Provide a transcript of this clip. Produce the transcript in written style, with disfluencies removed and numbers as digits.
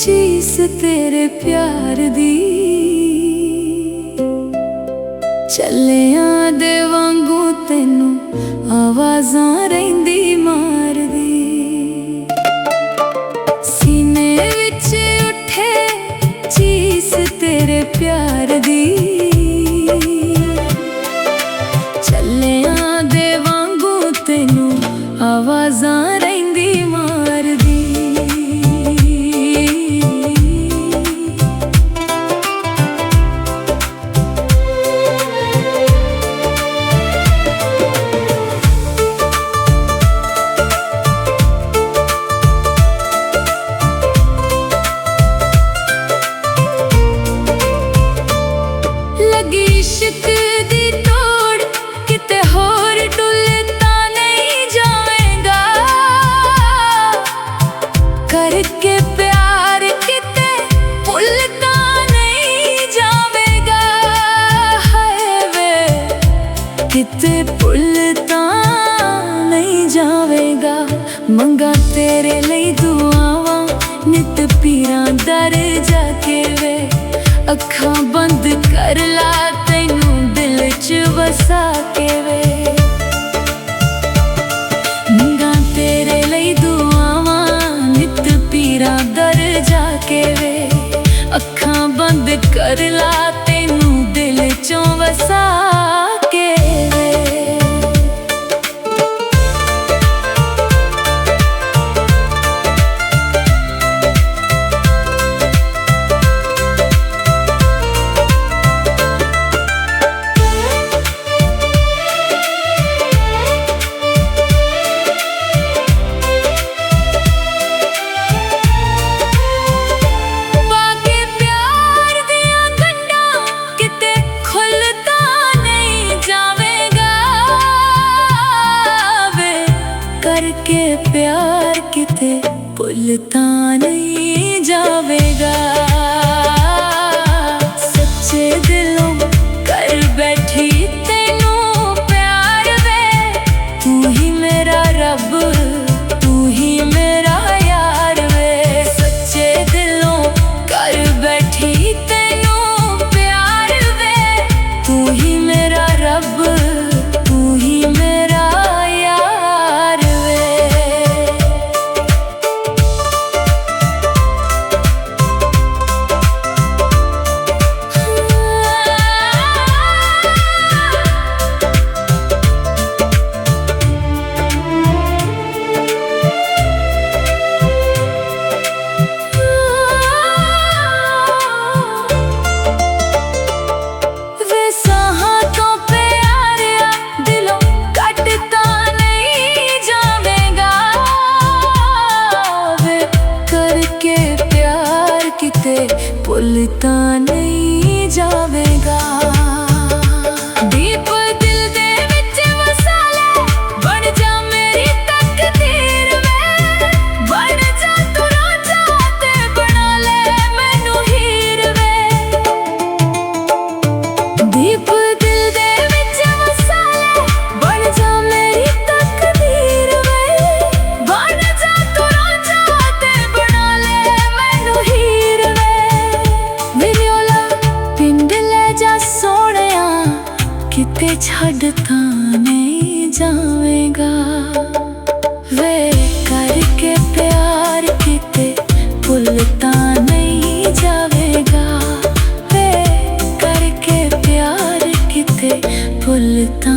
चीस तेरे प्यार दी चलियां दे वांगू तेनू आवाज़ां रहिंदी मारदी। सीने विच उठे चीस तेरे प्यार दी चलियां दे वांगू तेनू आवाज़ां रहिंदी मारदी। इश्क दी तोड़ किते होर डुलता नहीं जाएगा, करके प्यार किते भुलता नहीं जाएगा। हाय वे किते भुलता नहीं जाएगा। मंगा तेरे लिए दुआवां नित पीरां दर जाके वे अखां बंद कर ला तैनू दिल च वसा के वे। मंगा तेरे लिए दुआवां नित पीरां दर जाके वे अखां बंद कर ला तैनू दिल चों वसा के वे। करके प्यार किते भुलता नहीं जावेगा। सच्चे दिलों कर बैठी तेनू प्यार वे, तू ही मेरा रब तू ही मेरा यार वे। सच्चे दिलों कर बैठी तेनू प्यार वे, तू ही मेरा रब तू ही मेरा भुलता नहीं जावेगा। दीप दिल दे विच वसा ले, बन जा मेरी तकदीर वे। बन जा तू रांझा ते बना ले मैनू हीर वे। दीप दिल दे विच वसा ले, बन जा मेरी तकदीर वे। बन जा तू रांझा ते बना ले मैनू हीर वे। पिंड ले जा सोहणिया किते छड्डता नहीं जावेगा। वे करके प्यार किते भुलता नहीं जावेगा। वे करके प्यार किते भुलता